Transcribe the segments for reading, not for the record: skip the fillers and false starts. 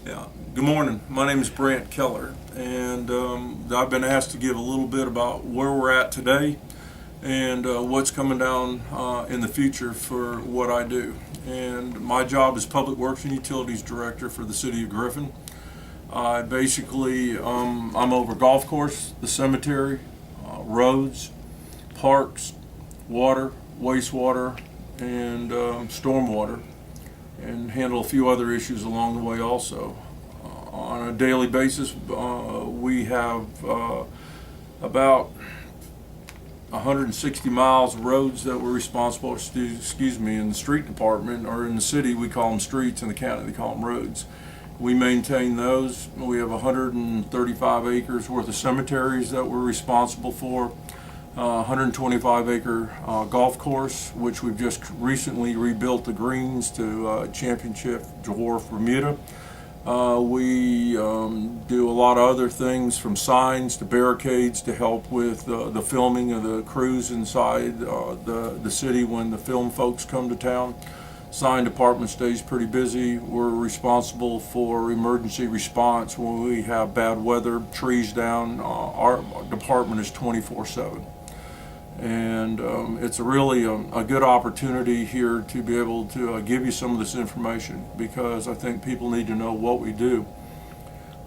Yeah. Good morning. My name is Brant Keller, and I've been asked to give a little bit about where we're at today and what's coming down in the future for what I do. And my job is Public Works and Utilities Director for the City of Griffin. I basically, I'm over golf course, the cemetery, roads, parks, water, wastewater, and stormwater, and handle a few other issues along the way also. On a daily basis, we have about 160 miles of roads that we're responsible, in the street department, or in the city we call them streets, in the county they call them roads. We maintain those. We have 135 acres worth of cemeteries that we're responsible for. 125 acre golf course, which we've just recently rebuilt the greens to championship dwarf Bermuda. We do a lot of other things, from signs to barricades, to help with the filming of the crews inside the city when the film folks come to town. Sign department stays pretty busy. We're responsible for emergency response when we have bad weather, trees down. Our department is 24/7. And it's really a good opportunity here to be able to give you some of this information, because I think people need to know what we do.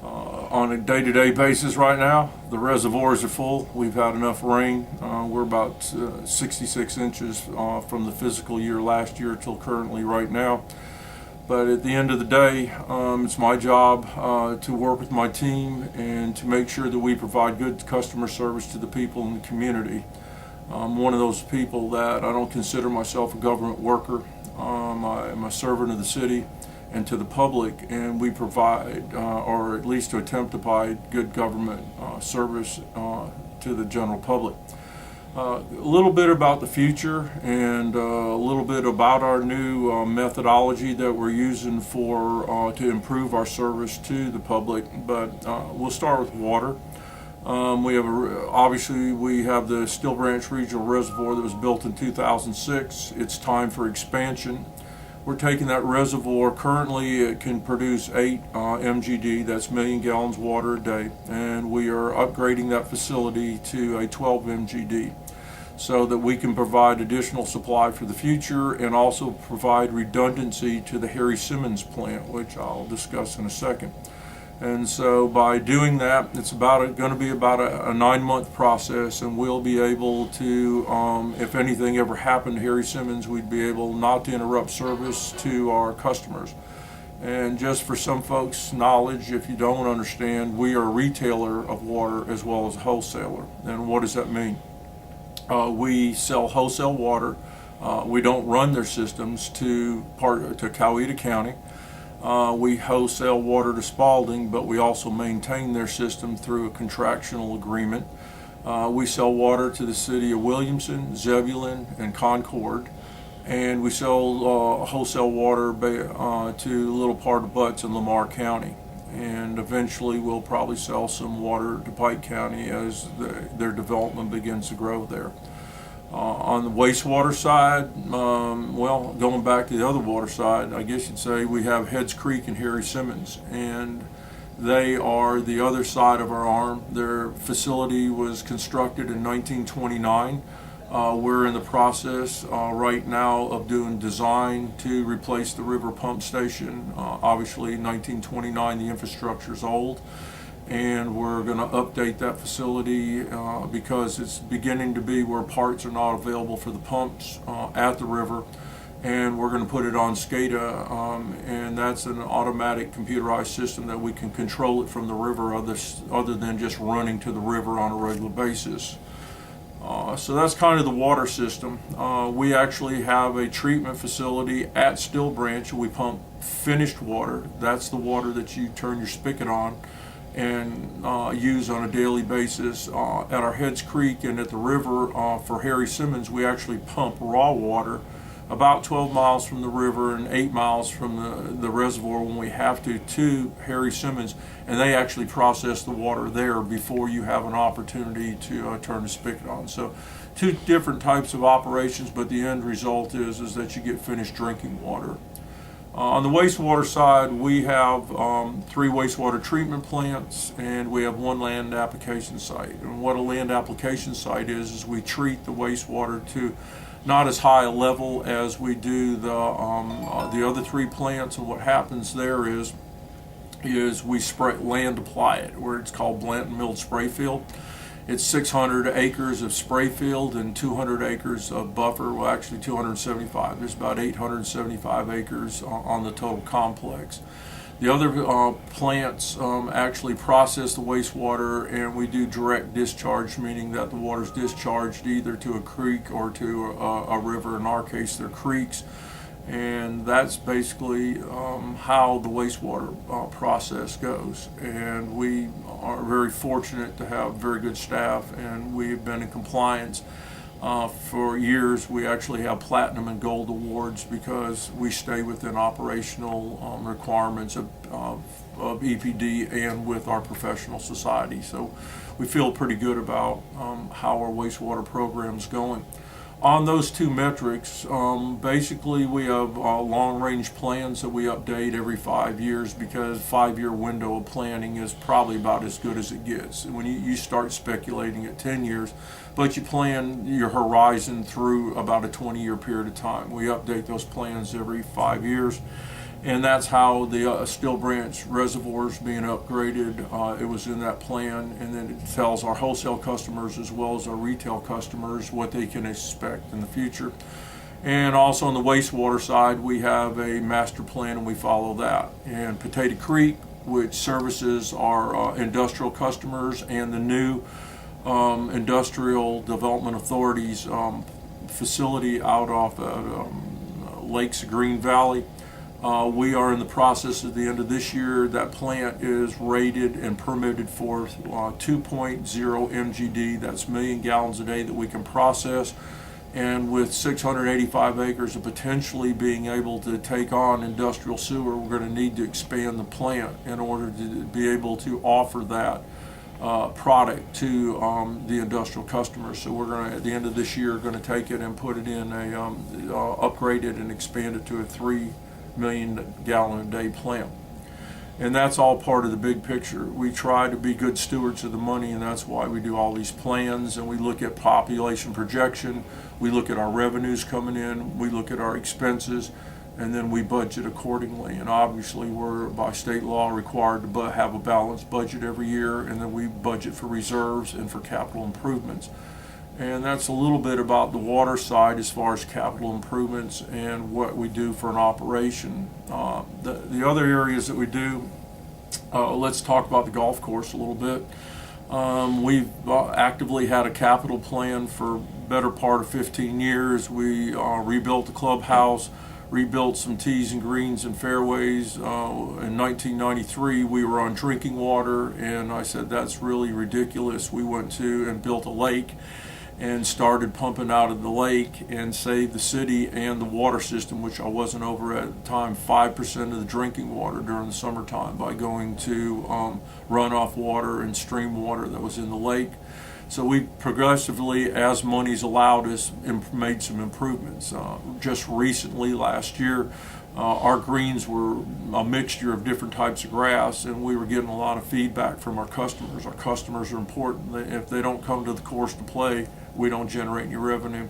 On a day-to-day basis right now, the reservoirs are full. We've had enough rain. We're about 66 inches from the physical year last year till currently right now. But at the end of the day, it's my job to work with my team and to make sure that we provide good customer service to the people in the community. I'm one of those people that I don't consider myself a government worker. I'm a servant of the city and to the public, and we provide, or at least to attempt to provide, good government service to the general public. A little bit about the future, and a little bit about our new methodology that we're using for to improve our service to the public. But we'll start with water. Obviously we have the Steel Branch Regional Reservoir that was built in 2006. It's time for expansion. We're taking that reservoir. Currently it can produce 8 MGD, that's million gallons water a day, and we are upgrading that facility to a 12 MGD so that we can provide additional supply for the future, and also provide redundancy to the Harry Simmons plant, which I'll discuss in a second. And so by doing that, it's going to be about a 9-month process, and we'll be able to, if anything ever happened to Harry Simmons, we'd be able not to interrupt service to our customers. And just for some folks' knowledge, if you don't understand, we are a retailer of water as well as a wholesaler. And what does that mean? We sell wholesale water. We don't run their systems to Coweta County. We wholesale water to Spalding, but we also maintain their system through a contractual agreement. We sell water to the city of Williamson, Zebulon, and Concord, and we sell wholesale water to Little Part of Butts in Lamar County. And eventually we'll probably sell some water to Pike County as their development begins to grow there. On the wastewater side, going back to the other water side, I guess you'd say we have Heads Creek and Harry Simmons, and they are the other side of our arm. Their facility was constructed in 1929. We're in the process right now of doing design to replace the river pump station. Obviously, 1929, the infrastructure is old, and we're going to update that facility because it's beginning to be where parts are not available for the pumps at the river, and we're going to put it on SCADA, and that's an automatic computerized system that we can control it from the river, other than just running to the river on a regular basis. So that's kind of the water system. We actually have a treatment facility at Steel Branch. We pump finished water. That's the water that you turn your spigot on and use on a daily basis. At our Heads Creek and at the river for Harry Simmons, we actually pump raw water about 12 miles from the river and 8 miles from the reservoir when we have to Harry Simmons, and they actually process the water there before you have an opportunity to turn the spigot on. So 2 different types of operations, but the end result is that you get finished drinking water. On the wastewater side, we have 3 wastewater treatment plants, and we have 1 land application site. And what a land application site is we treat the wastewater to not as high a level as we do the other 3 plants. And what happens there is we spray land apply it, where it's called Blant and Milled Spray Field. It's 600 acres of spray field and 200 acres of buffer. Well, actually 275. There's about 875 acres on the total complex. The other plants actually process the wastewater, and we do direct discharge, meaning that the water is discharged either to a creek or to a river. In our case, they're creeks. And that's basically how the wastewater process goes. And we are very fortunate to have very good staff, and we've been in compliance for years. We actually have platinum and gold awards because we stay within operational requirements of EPD and with our professional society. So we feel pretty good about how our wastewater program's going. On those 2 metrics, basically we have long-range plans that we update every 5 years, because 5-year window of planning is probably about as good as it gets. When you start speculating at 10 years, but you plan your horizon through about a 20-year period of time. We update those plans every 5 years. And that's how the Still Branch reservoir is being upgraded. It was in that plan, and then it tells our wholesale customers as well as our retail customers what they can expect in the future. And also on the wastewater side, we have a master plan, and we follow that. And Potato Creek, which services our industrial customers, and the new Industrial Development Authority's facility out off Lakes of Green Valley. We are in the process at the end of this year. That plant is rated and permitted for 2.0 MGD. That's million gallons a day that we can process. And with 685 acres of potentially being able to take on industrial sewer, we're going to need to expand the plant in order to be able to offer that product to the industrial customers. So we're going to, at the end of this year, going to take it and put it in upgrade it and expand it to a 3 million gallon a day plant. And that's all part of the big picture. We try to be good stewards of the money, and that's why we do all these plans, and we look at population projection, we look at our revenues coming in, we look at our expenses, and then we budget accordingly. And obviously we're by state law required to have a balanced budget every year, and then we budget for reserves and for capital improvements. And that's a little bit about the water side as far as capital improvements and what we do for an operation. The other areas that we do, let's talk about the golf course a little bit. We've actively had a capital plan for better part of 15 years. We rebuilt the clubhouse, rebuilt some tees and greens and fairways. In 1993, we were on drinking water, and I said, that's really ridiculous. We went to and built a lake and started pumping out of the lake and saved the city and the water system, which I wasn't over at the time, 5% of the drinking water during the summertime by going to runoff water and stream water that was in the lake. So we progressively, as money's allowed us, made some improvements. Just recently, last year, our greens were a mixture of different types of grass, and we were getting a lot of feedback from our customers. Our customers are important. If they don't come to the course to play, we don't generate any revenue.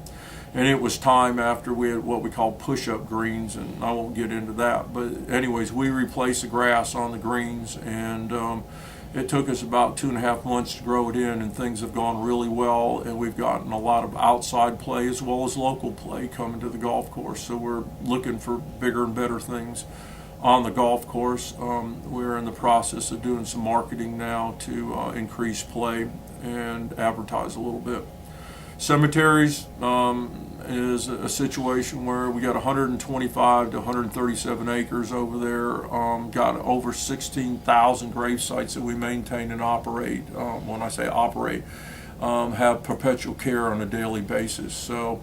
And it was time after we had what we call push-up greens, and I won't get into that. But anyways, we replaced the grass on the greens, and it took us about 2.5 months to grow it in, and things have gone really well, and we've gotten a lot of outside play as well as local play coming to the golf course. So we're looking for bigger and better things on the golf course. We're in the process of doing some marketing now to increase play and advertise a little bit. Cemeteries is a situation where we got 125 to 137 acres over there, got over 16,000 grave sites that we maintain and operate. When I say operate, have perpetual care on a daily basis. So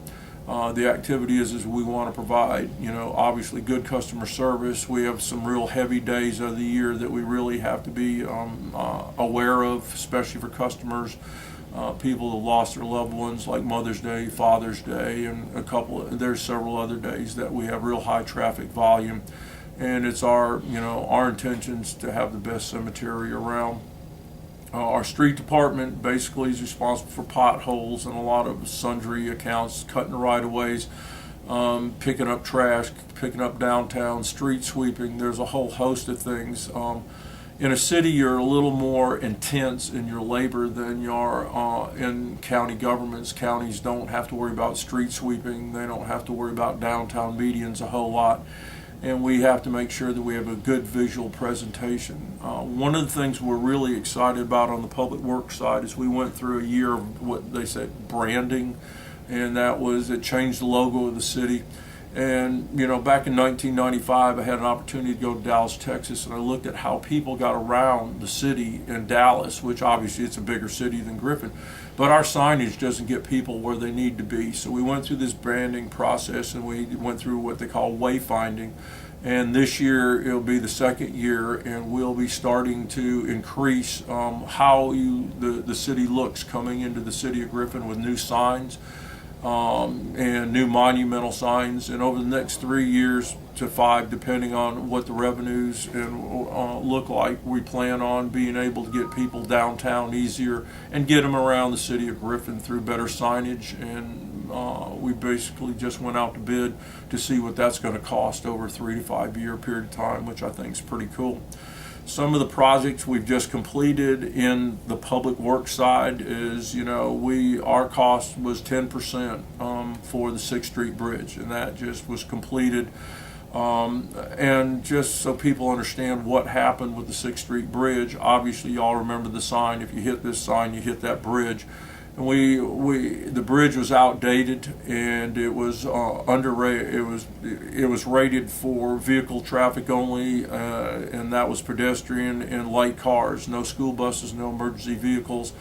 the activity is we want to provide, obviously good customer service. We have some real heavy days of the year that we really have to be aware of, especially for customers. People have lost their loved ones, like Mother's Day, Father's Day, and there's several other days that we have real high traffic volume. and it's our intentions to have the best cemetery around. Our street department basically is responsible for potholes and a lot of sundry accounts, cutting the right-of-ways, picking up trash, picking up downtown, street sweeping. There's a whole host of things. In a city, you're a little more intense in your labor than you are in county governments. Counties don't have to worry about street sweeping. They don't have to worry about downtown medians a whole lot. And we have to make sure that we have a good visual presentation. One of the things we're really excited about on the public works side is we went through a year of what they said branding, and that was it changed the logo of the city. And back in 1995, I had an opportunity to go to Dallas, Texas, and I looked at how people got around the city in Dallas, which obviously it's a bigger city than Griffin, but our signage doesn't get people where they need to be. So we went through this branding process, and we went through what they call wayfinding. And this year it'll be the second year, and we'll be starting to increase how the city looks coming into the city of Griffin with new signs. And new monumental signs, and over the next 3 years to 5, depending on what the revenues look like, we plan on being able to get people downtown easier and get them around the city of Griffin through better signage. And we basically just went out to bid to see what that's going to cost over a 3 to 5 year period of time, which I think is pretty cool. Some of the projects we've just completed in the public works side is, our cost was 10% for the 6th Street Bridge, and that just was completed. And just so people understand what happened with the 6th Street Bridge, obviously y'all remember the sign, if you hit this sign, you hit that bridge. And the bridge was outdated, and it was underrated. It was rated for vehicle traffic only, and that was pedestrian and light cars, no school buses, no emergency vehicles.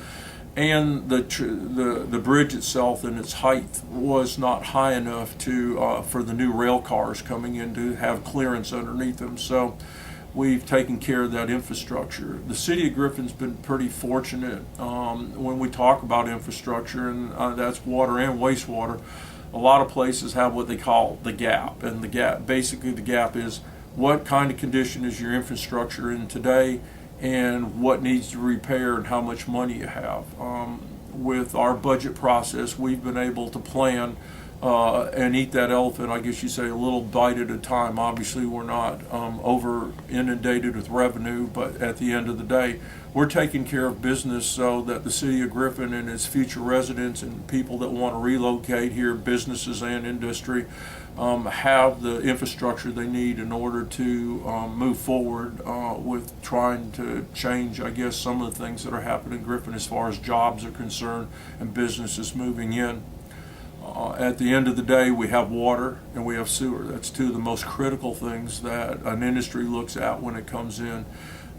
And the bridge itself and its height was not high enough for the new rail cars coming in to have clearance underneath them. So we've taken care of that infrastructure. The city of Griffin's been pretty fortunate when we talk about infrastructure, and that's water and wastewater. A lot of places have what they call the gap, and the gap is what kind of condition is your infrastructure in today, and what needs to be repaired, and how much money you have. With our budget process, we've been able to plan and eat that elephant, I guess you say, a little bite at a time. Obviously, we're not over inundated with revenue, but at the end of the day, we're taking care of business so that the city of Griffin and its future residents and people that want to relocate here, businesses and industry, have the infrastructure they need in order to move forward with trying to change, I guess, some of the things that are happening in Griffin as far as jobs are concerned and businesses moving in. At the end of the day, we have water and we have sewer. That's two of the most critical things that an industry looks at when it comes in.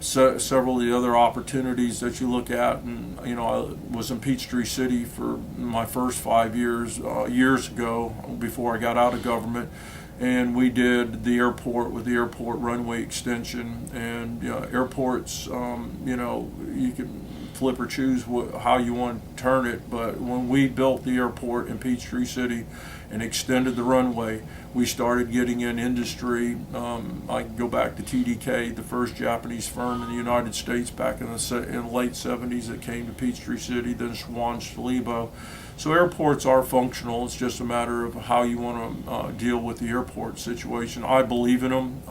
So, several of the other opportunities that you look at, and I was in Peachtree City for my first 5 years, years ago, before I got out of government, and we did the airport with the airport runway extension. And airports, you can flip or choose how you want to turn it, but when we built the airport in Peachtree City and extended the runway, we started getting in industry. I can go back to TDK, the first Japanese firm in the United States back in the late 70s that came to Peachtree City, then Schwann Schliebo. So airports are functional. It's just a matter of how you want to deal with the airport situation. I believe in them.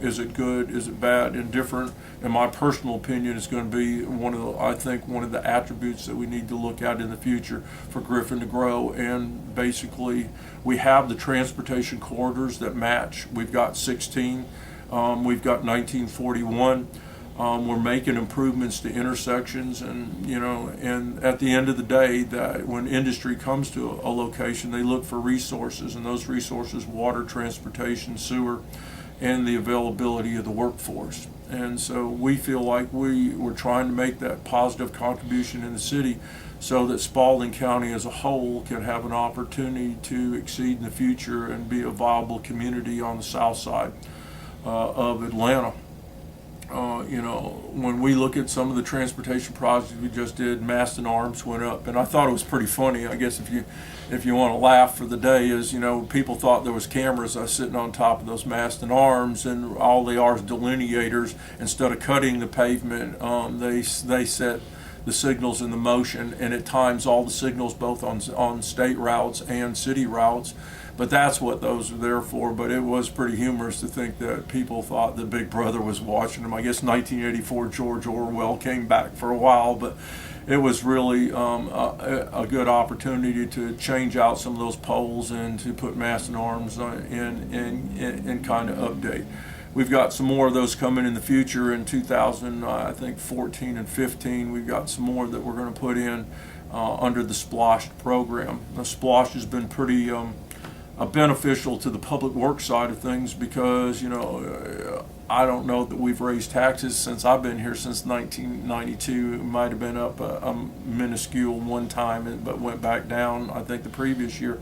Is it good? Is it bad? Indifferent? In my personal opinion, it's going to be one of the attributes that we need to look at in the future for Griffin to grow. And basically, we have the transportation corridors that match. We've got 16. We've got 1941. We're making improvements to intersections, and at the end of the day, that when industry comes to a location, they look for resources, and those resources, water, transportation, sewer, and the availability of the workforce. And so we feel like we're trying to make that positive contribution in the city so that Spalding County as a whole can have an opportunity to exceed in the future and be a viable community on the south side of Atlanta. When we look at some of the transportation projects we just did, mast and arms went up, and I thought it was pretty funny. I guess if you want to laugh for the day, is people thought there was cameras sitting on top of those mast and arms, and all they are is delineators. Instead of cutting the pavement, they set the signals in the motion, and it times all the signals both on state routes and city routes. But that's what those are there for. But it was pretty humorous to think that people thought that Big Brother was watching them. I guess 1984 George Orwell came back for a while, but it was really a good opportunity to change out some of those poles and to put mast and arms in kind of update. We've got some more of those coming in the future in 2014 and 15. We've got some more that we're going to put in under the SPLOSH program. The SPLOSH has been pretty beneficial to the public works side of things because, I don't know that we've raised taxes since I've been here since 1992. It might have been up a minuscule one time, but went back down, I think, the previous year.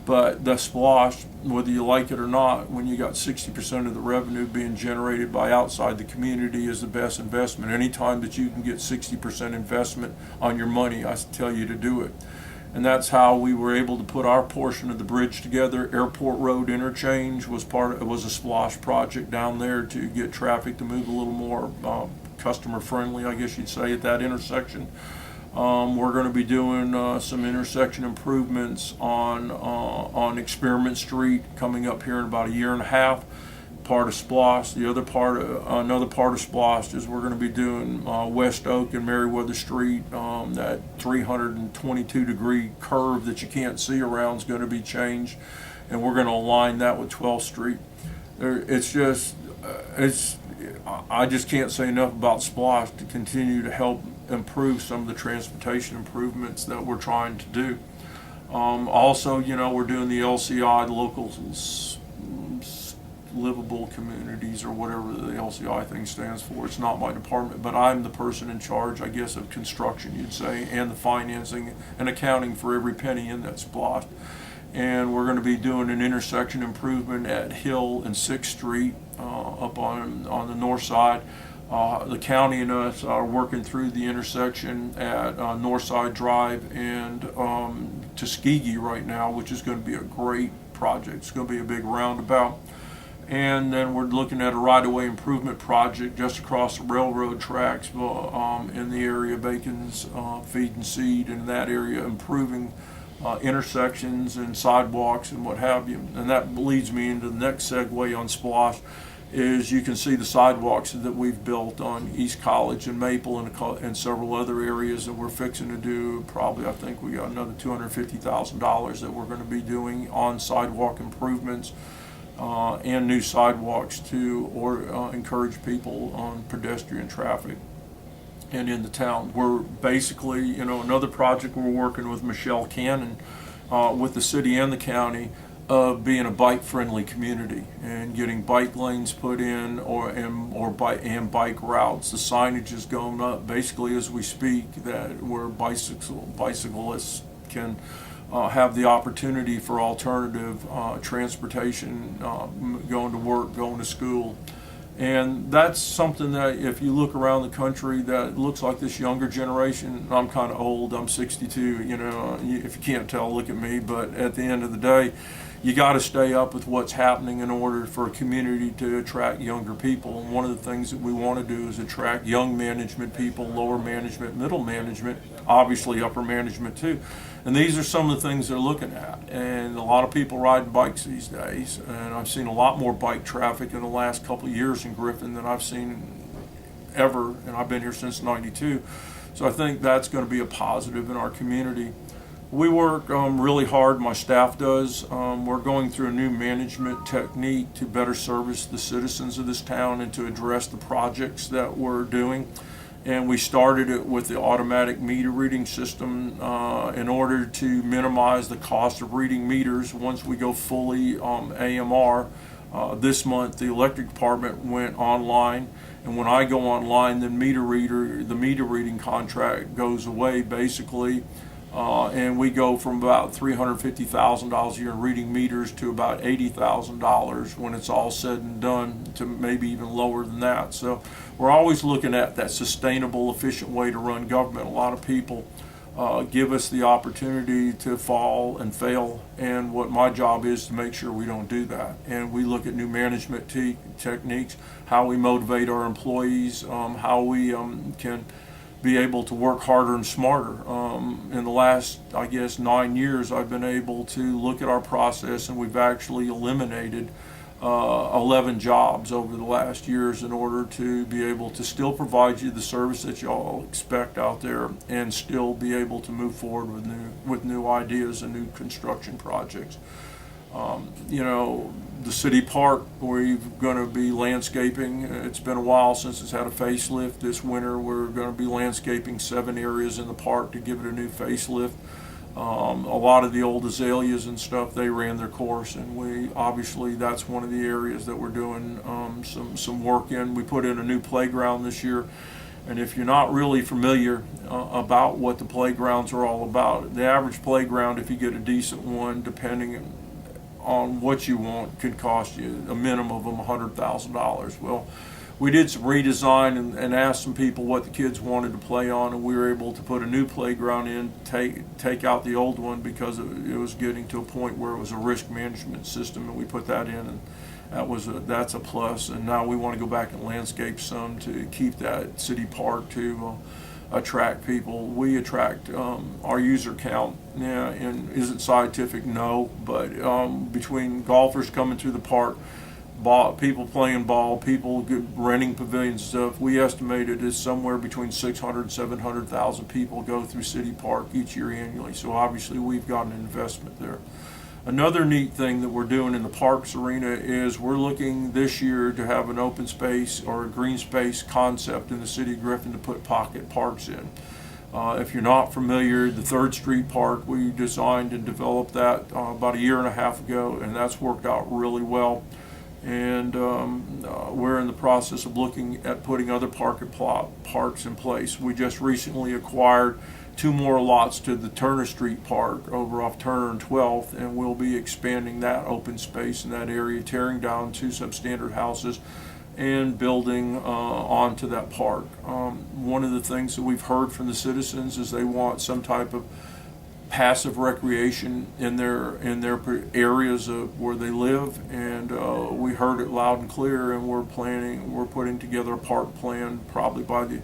But the SPLOSH, whether you like it or not, when you got 60% of the revenue being generated by outside the community, is the best investment. Anytime that you can get 60% investment on your money, I tell you to do it. And that's how we were able to put our portion of the bridge together. Airport Road Interchange was a SPLOSH project down there to get traffic to move a little more customer friendly, I guess you'd say, at that intersection. We're going to be doing some intersection improvements on Experiment Street coming up here in about a year and a half. Part of SPLOSH. Another part of SPLOSH is we're going to be doing West Oak and Meriwether Street. That 322-degree curve that you can't see around is going to be changed, and we're going to align that with 12th Street. I just can't say enough about SPLOSH to continue to help improve some of the transportation improvements that we're trying to do. Also, we're doing the LCI, the local livable communities, or whatever the LCI thing stands for. It's not my department, but I'm the person in charge, I guess, of construction, you'd say, and the financing and accounting for every penny in that SPLOSH. And we're going to be doing an intersection improvement at Hill and 6th Street up on the north side. The county and us are working through the intersection at Northside Drive and Tuskegee right now, which is going to be a great project. It's going to be a big roundabout. And then we're looking at a right-of-way improvement project just across the railroad tracks in the area of Bacon's Feed and Seed, in that area, improving intersections and sidewalks and what have you. And that leads me into the next segue on SPLOSH. Is you can see the sidewalks that we've built on East College and Maple and several other areas that we're fixing to do. Probably, I think we got another $250,000 that we're going to be doing on sidewalk improvements and new sidewalks to encourage people on pedestrian traffic and in the town. We're basically, another project we're working with Michelle Cannon with the city and the county of being a bike-friendly community and getting bike lanes put in and bike routes. The signage is going up basically as we speak, that where bicyclists can have the opportunity for alternative transportation, going to work, going to school. And that's something that if you look around the country, that looks like this younger generation. I'm kind of old, I'm 62, if you can't tell, look at me. But at the end of the day, you got to stay up with what's happening in order for a community to attract younger people. And one of the things that we want to do is attract young management people, lower management, middle management, obviously upper management too. And these are some of the things they're looking at. And a lot of people riding bikes these days. And I've seen a lot more bike traffic in the last couple of years in Griffin than I've seen ever. And I've been here since '92. So I think that's going to be a positive in our community. We work really hard, my staff does. We're going through a new management technique to better service the citizens of this town and to address the projects that we're doing. And we started it with the automatic meter reading system in order to minimize the cost of reading meters once we go fully AMR. This month the electric department went online, and when I go online, the meter reading contract goes away basically. And we go from about $350,000 a year in reading meters to about $80,000 when it's all said and done, to maybe even lower than that. So we're always looking at that sustainable, efficient way to run government. A lot of people give us the opportunity to fall and fail, and what my job is to make sure we don't do that. And we look at new management techniques, how we motivate our employees, how we can be able to work harder and smarter. In the last, I guess, 9 years, I've been able to look at our process, and we've actually eliminated 11 jobs over the last years in order to be able to still provide you the service that you all expect out there, and still be able to move forward with new ideas and new construction projects. The city park, we're going to be landscaping. It's been a while since it's had a facelift. This winter we're going to be landscaping 7 areas in the park to give it a new facelift. A lot of the old azaleas and stuff, they ran their course, and that's one of the areas that we're doing some work in. We put in a new playground this year, and if you're not really familiar about what the playgrounds are all about, the average playground, if you get a decent one, depending on what you want, could cost you a minimum of $100,000. Well, we did some redesign and asked some people what the kids wanted to play on, and we were able to put a new playground in, take out the old one because it was getting to a point where it was a risk management system, and we put that in, and that's a plus. And now we want to go back and landscape some to keep that city park to attract people. We attract our user count. Yeah, and is it scientific? No, but between golfers coming through the park, people playing ball, people renting pavilions and stuff, we estimate it is somewhere between 600 and 700,000 people go through City Park each year annually. So obviously we've got an investment there. Another neat thing that we're doing in the parks arena is we're looking this year to have an open space or a green space concept in the city of Griffin to put pocket parks in. If you're not familiar, the 3rd Street Park, we designed and developed that about a year and a half ago, and that's worked out really well. And we're in the process of looking at putting other parks in place. We just recently acquired 2 more lots to the Turner Street Park over off Turner and 12th, and we'll be expanding that open space in that area, tearing down 2 substandard houses and building onto that park. One of the things that we've heard from the citizens is they want some type of passive recreation in their areas of where they live, and we heard it loud and clear, and we're putting together a park plan. Probably by the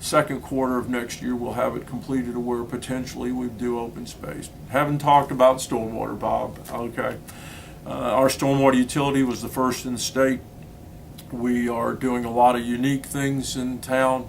2nd quarter of next year we'll have it completed to where potentially we do open space. Haven't talked about stormwater, Bob. Okay. Our stormwater utility was the first in the state. We are doing a lot of unique things in town.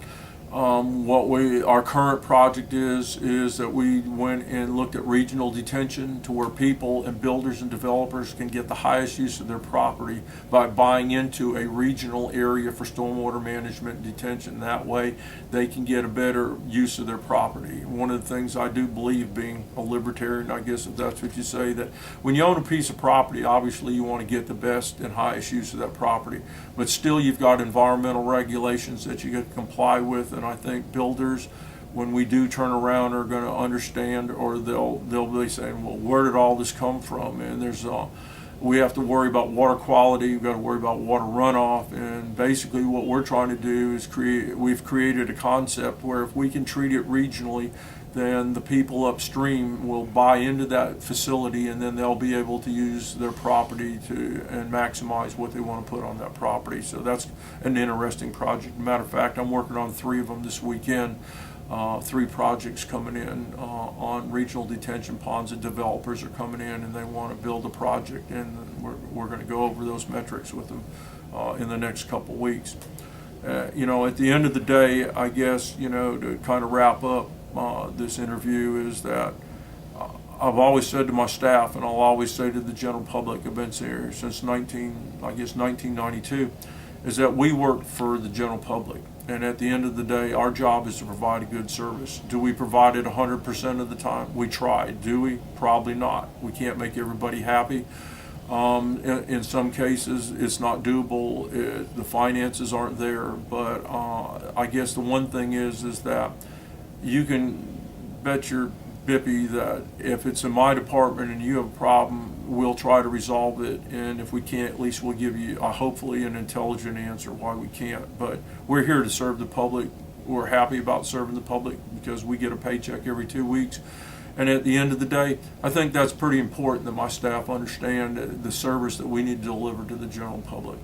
Our current project is that we went and looked at regional detention to where people and builders and developers can get the highest use of their property by buying into a regional area for stormwater management and detention. That way they can get a better use of their property. One of the things I do believe, being a libertarian, I guess if that's what you say, that when you own a piece of property, obviously you want to get the best and highest use of that property, but still you've got environmental regulations that you get to comply with. And I think builders, when we do turn around, are going to understand, or they'll be saying, well, where did all this come from? And we have to worry about water quality, we've got to worry about water runoff, and basically what we're trying to do is we've created a concept where if we can treat it regionally, then the people upstream will buy into that facility, and then they'll be able to use their property and maximize what they want to put on that property. So that's an interesting project. Matter of fact, I'm working on 3 of them this weekend. 3 projects coming in on regional detention ponds, and developers are coming in and they want to build a project, and we're going to go over those metrics with them in the next couple weeks. At the end of the day, I guess, to kind of wrap up this interview, is that I've always said to my staff, and I'll always say to the general public, I've been here since 1992, is that we work for the general public. And at the end of the day, our job is to provide a good service. Do we provide it 100% of the time? We try. Do we? Probably not. We can't make everybody happy. In some cases, it's not doable. The finances aren't there. But I guess the one thing is that you can bet your Bippy that if it's in my department and you have a problem, we'll try to resolve it, and if we can't, at least we'll give you hopefully an intelligent answer why we can't. But we're here to serve the public. We're happy about serving the public because we get a paycheck every 2 weeks. And at the end of the day, I think that's pretty important that my staff understand the service that we need to deliver to the general public.